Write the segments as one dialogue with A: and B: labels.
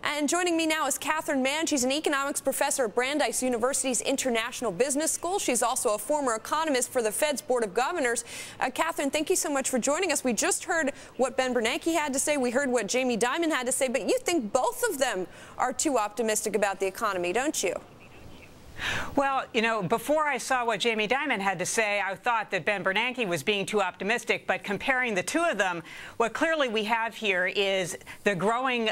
A: And joining me now is Mann. She's an economics professor at Brandeis University's International Business School. She's also a former economist for the Fed's Board of Governors. Catherine, thank you so much for joining us. We just heard what BERNANKE had to say. We heard what Jamie Dimon had to say. But you think both of them are too optimistic about the economy, don't you?
B: Well, you know, before I saw what Jamie Dimon had to say, I thought that Bernanke was being too optimistic. But comparing the two of them, what clearly we have here is the growing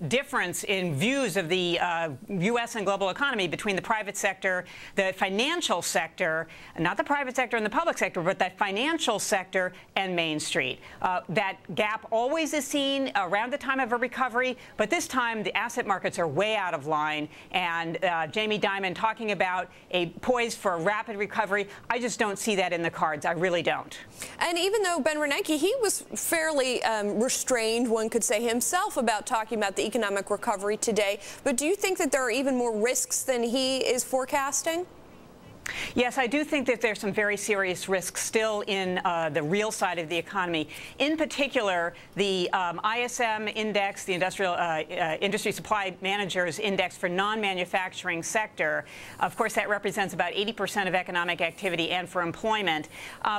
B: difference in views of the U.S. and global economy between the private sector, the financial sector, not the private sector and the public sector, but that financial sector and Main Street. That gap always is seen around the time of a recovery, but this time the asset markets are way out of line. And Jamie Dimon talking about a poised for a rapid recovery. I just don't see that in the cards. I really don't.
A: And even though BERNANKE, he was fairly restrained, one could say himself, about talking about the economic recovery today. But do you think that there are even more risks than he is forecasting?
B: Yes, I do think that there's some very serious risks still in the real side of the economy. In particular, the ISM index, the Industry Supply Managers Index for non-manufacturing sector. Of course, that represents about 80% of economic activity and for employment.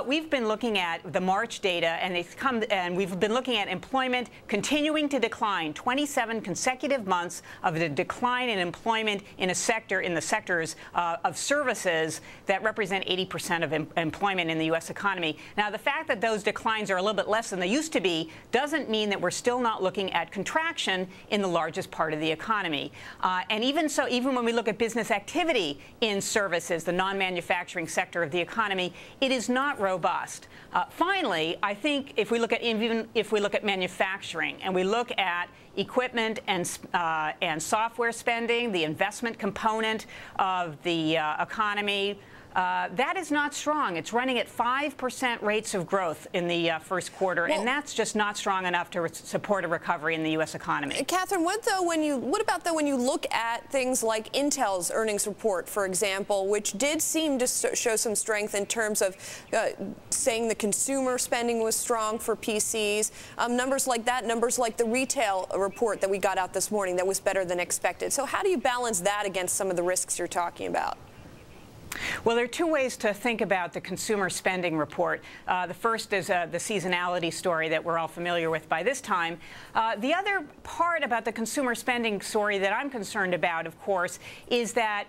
B: We've been looking at the March data, and we've been looking at employment continuing to decline. 27 consecutive months of the decline in employment in a sector, in the sectors of services that represent 80% of employment in the U.S. economy. Now, the fact that those declines are a little bit less than they used to be doesn't mean that we're still not looking at contraction in the largest part of the economy. And even so, even when we look at business activity in services, the non-manufacturing sector of the economy, it is not robust. Finally, I think if we look at manufacturing and we look at equipment and software spending, the investment component of the economy, that is not strong. It's running at 5% rates of growth in the first quarter, and that's just not strong enough to support a recovery in the U.S. economy.
A: Catherine, what about when you look at things like Intel's earnings report, for example, which did seem to show some strength in terms of saying the consumer spending was strong for PCs, numbers like that, numbers like the retail report that we got out this morning that was better than expected. So how do you balance that against some of the risks you're talking about?
B: Well, there are two ways to think about the consumer spending report. The first is the seasonality story that we're all familiar with by this time. The other part about the consumer spending story that I'm concerned about, of course, is that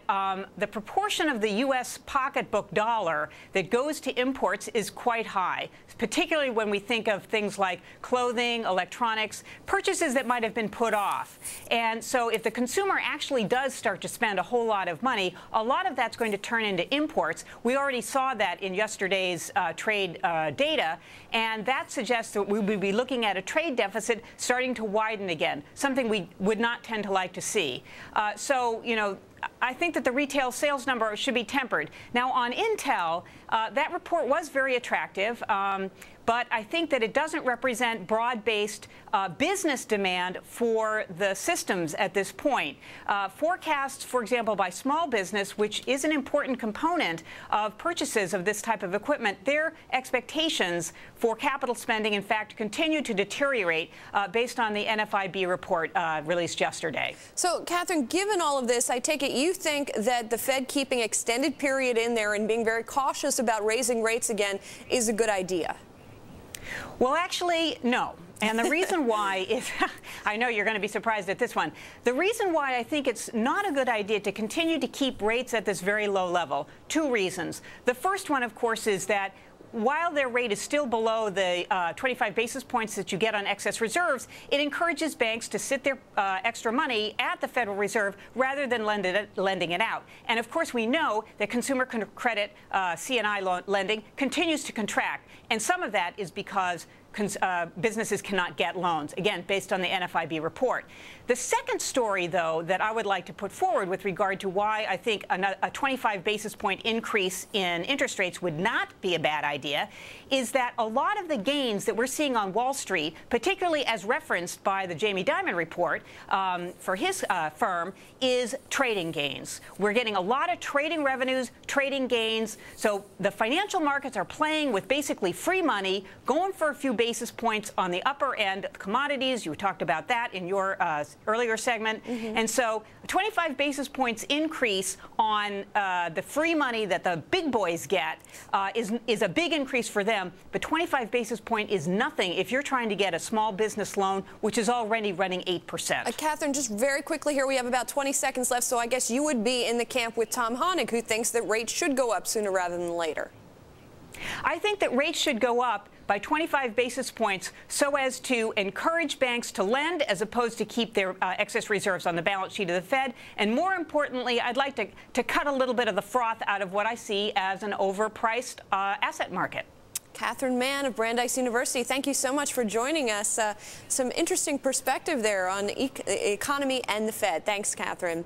B: the proportion of the U.S. pocketbook dollar that goes to imports is quite high, particularly when we think of things like clothing, electronics, purchases that might have been put off. And so if the consumer actually does start to spend a whole lot of money, a lot of that's going to turn into imports. We already saw that in yesterday's trade data, and that suggests that we would be looking at a trade deficit starting to widen again, something we would not tend to like to see. So, you know, I think that the retail sales number should be tempered. Now, on Intel, that report was very attractive, but I think that it doesn't represent broad-based business demand for the systems at this point. Forecasts, for example, by small business, which is an important component of purchases of this type of equipment, their expectations for capital spending, in fact, continue to deteriorate based on the NFIB report released yesterday.
A: So, Catherine, given all of this, I take it you think that the Fed keeping extended period in there and being very cautious about raising rates again is a good idea?
B: Well, actually, no. And the reason why is, I know you're going to be surprised at this one. The reason why I think it's not a good idea to continue to keep rates at this very low level, two reasons. The first one, of course, is that while their rate is still below the 25 basis points that you get on excess reserves, it encourages banks to sit their extra money at the Federal Reserve rather than lending it out. And of course, we know that consumer credit, C&I lending, continues to contract. And some of that is because businesses cannot get loans, again, based on the NFIB report. The second story, though, that I would like to put forward with regard to why I think a 25 basis point increase in interest rates would not be a bad idea is that a lot of the gains that we're seeing on Wall Street, particularly as referenced by the Jamie Dimon report for his firm, is trading gains. We're getting a lot of trading revenues, trading gains. So the financial markets are playing with basically free money, going for a few basis points on the upper end of commodities. You talked about that in your earlier segment. And so a 25 basis points increase on the free money that the big boys get is a big increase for them. But 25 basis point is nothing if you're trying to get a small business loan, which is already running 8%.
A: Catherine, just very quickly here, we have about 20 seconds left, so I guess you would be in the camp with Tom Honig, who thinks that rates should go up sooner rather than later.
B: I think that rates should go up by 25 basis points so as to encourage banks to lend as opposed to keep their excess reserves on the balance sheet of the Fed. And more importantly, I'd like to cut a little bit of the froth out of what I see as an overpriced asset market.
A: Catherine Mann of Brandeis University, thank you so much for joining us. Some interesting perspective there on the economy and the Fed. Thanks, Catherine.